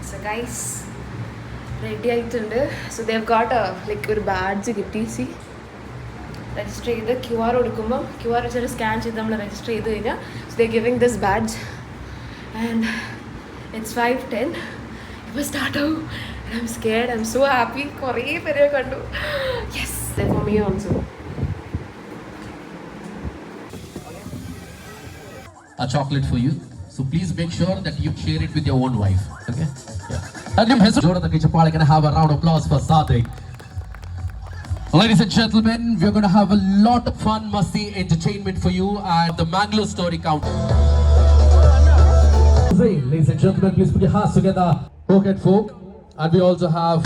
So guys, ready ആയിട്ടുണ്ട്. So they've got a like ഒരു badge കിട്ടി. See, register ചെയ്ത് QR കൊടുക്കുമ്പോൾ QR വെച്ചിട്ട് സ്കാൻ ചെയ്ത് നമ്മൾ രജിസ്റ്റർ ചെയ്ത് കഴിഞ്ഞാൽ so they're giving this badge and it's 5:10. ഇപ്പോൾ start ആവും. I'm scared. I'm so happy. കുറേ പേരെ കണ്ടു. Yes, they're for me also. A chocolate for you. So please make sure that you share it with your own wife. Okay? Yeah. And Jordan Kichapal can have a round of applause for Sadik. Ladies and gentlemen, we're going to have a lot of fun, messy entertainment for you and the Mangalore story count. Ladies and gentlemen, please put your hands together. Folk and folk. And we also have.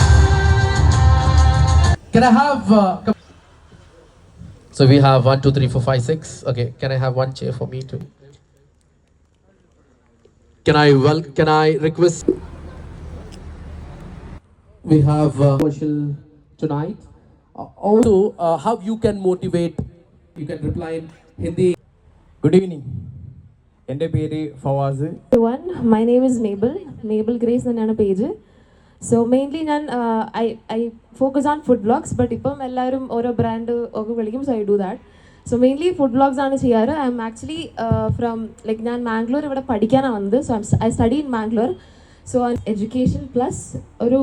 Can I have? So we have 1, 2, 3, 4, 5, 6. Okay. Can I have one chair for me too? Can I request? We have commercial tonight. Also, how you can motivate? You can reply in Hindi. Good evening. എൻ്റെ പേര് Fawas. Everyone, my name is Mabel Grace എന്നാണ് page. So mainly ഞാൻ I focus on food vlogs. But ഇപ്പം എല്ലാവരും ഓരോ brand ഒക്കെ വിളിക്കും. So I do that. So mainly food vlogs ആണ് ചെയ്യാറ്. I am actually from like ഞാൻ മാംഗ്ലൂർ ഇവിടെ പഠിക്കാനാണ് വന്നത്. So I study in Mangalore. So education plus ഒരു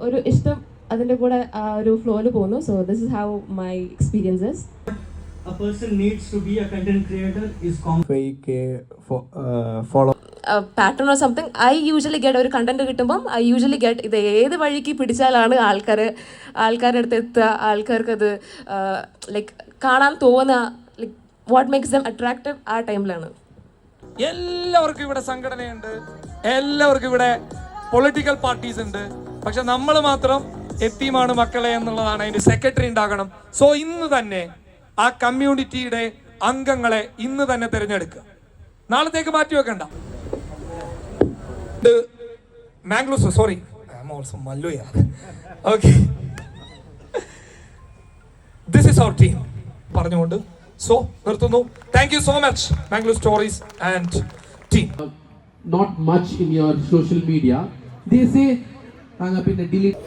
ഒരു ഇഷ്ടം അതിൻ്റെ കൂടെ ഒരു ഫ്ലോയിൽ പോകുന്നു. So this is how my experiences. A person needs to be a content creator is fake follow pattern or something I usually get. ഒരു കണ്ടന്റ് കിട്ടുമ്പം ഐ യൂഷ്വലി ഗെറ്റ് ഇത് ഏത് വഴിക്ക് പിടിച്ചാലാണ് ആൾക്കാരുടെ അടുത്ത് എത്തുക, ആൾക്കാർക്കത് ലൈക്ക് കാണാൻ തോന്നുക, like what makes dum attractive ആ ടൈമിലാണ്. എല്ലാവർക്കും ഇവിടെ സംഘടനയുണ്ട്, എല്ലാവർക്കും ഇവിടെ പൊളിറ്റിക്കൽ പാർട്ടീസ് ഉണ്ട്. പക്ഷെ നമ്മൾ മാത്രം എത്തിയുമാണ് മക്കളെ എന്നുള്ളതാണ്. അതിന്റെ സെക്രട്ടറി ഉണ്ടാകണം. സോ ഇന്ന് തന്നെ ആ കമ്മ്യൂണിറ്റിയുടെ അംഗങ്ങളെ ഇന്ന് തന്നെ തിരഞ്ഞെടുക്കുക. നാളത്തേക്ക് മാറ്റി വെക്കണ്ട. മാംഗ്ലൂർ സോറി ഓൾസോ മല്ലുയ. Okay, this is our team പറഞ്ഞുകൊണ്ട് സോ നിർത്തുന്നു. Thank you so much Mangalore stories and team. Not much in your social media. They say പിന്നെ delete.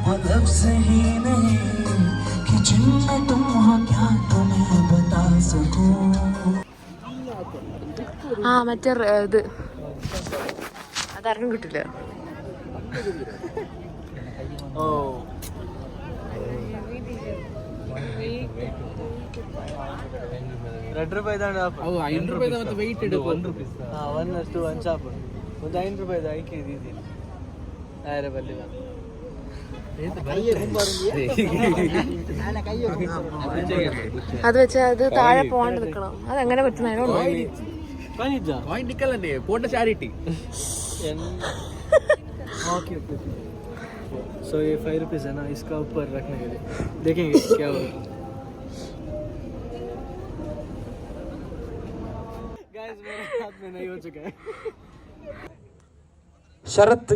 मतलब सही नहीं कि जिनमें तुम हो क्या तुम्हें बता सकूं. ആ മറ്റേ ഇത് അതാർക്കും കിട്ടില്ല. ₹2 ಇದಾണ്. ₹5 ಮತ್ತೆ weight ಇಡು. ₹1 ಅಷ್ಟು ಒಂದು ಚಾಪ್ ಒಂದು ₹5 ಐಕೆ ಇದೀನಿ. ಆರೆ ಬಲ್ಲಿವ അത് വെച്ച് അത് താഴെ പോകാണ്ട് നിൽക്കണം. അതെങ്ങനെ പറ്റുന്ന ചാരിറ്റി. सो ये ₹5 है ना, इसका ऊपर रखने के लिए देखेंगे क्या होगा. गाइस मेरे हाथ में नहीं हो चुका है. ಶರತ್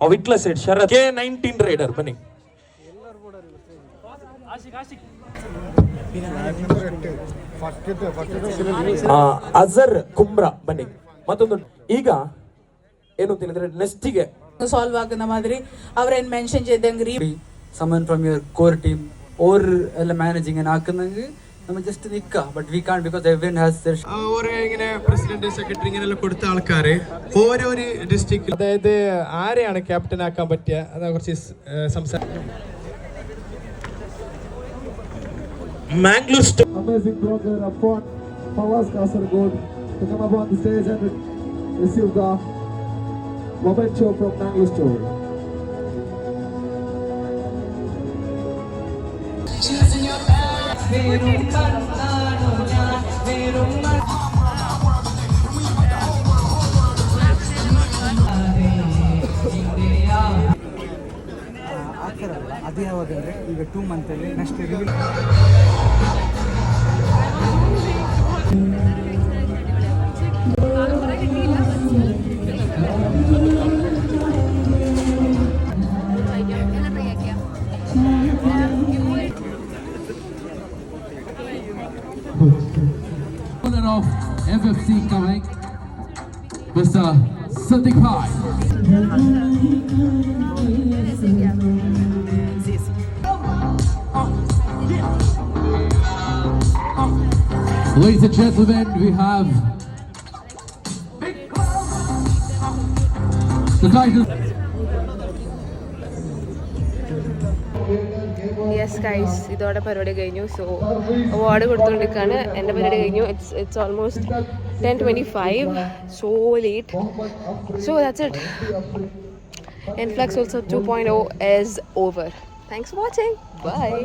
ವಿಟ್ಲ ಸೈಡ್ ಶರತ್ K19 ರೈಡರ್ ಬನ್ನಿ. ಅಜರ್ ಕುಮ್ರಾ ಬನ್ನಿ. ಮತ್ತೊಂದು ಈಗ ಏನು ಅಂತ ಹೇಳಿದ್ರೆ ನೆಕ್ಸ್ಟಿಗೆ ಸಾಲ್ವ್ ಆಗುന്ന മാതിരി അവരെന്നെ മെൻഷൻ ചെയ്തെങ്കിൽ someone from your core team or ಎಲ್ಲ ಮ್ಯಾನೇജിങ് ആക്കുന്നെങ്കിൽ നമ്മൾ ജസ്റ്റ് നിൽക്കുക. But we can because everyone has their ഓരോ ഇങ്ങനെ പ്രസിഡന്റ് സെക്രട്ടറി ഇങ്ങനെല്ലാം കൊടുത്ത ആൾക്കാര് ഓരോ ഡിസ്ട്രിക്ട്, അതായത് ആരെയാണ് ക്യാപ്റ്റൻ ആക്കാൻ പറ്റുക അതാ കുറച്ച് സംസാരിക്കും. Mangalore Amazing blogger upon Fawaz Kasaragod to come up on the stage and receive the memento from Mangalore Story. ಅದು ಯಾವಾಗಂದ್ರೆ ಈಗ 2 ಮಂತ್ ಅಲ್ಲಿ next reveal Owner of FFC coming, Mr. Sadiq Bhai. Ladies and gentlemen, we have the title. Yes guys, ഇതോടെ പരിപാടി കഴിഞ്ഞു. So award കൊടുത്തുകൊണ്ടിരിക്കുകയാണ്. എൻ്റെ പരിപാടി കഴിഞ്ഞു. It's almost 10:25. So late. So that's it. Influx also 2.0 is over. Thanks for watching. Bye.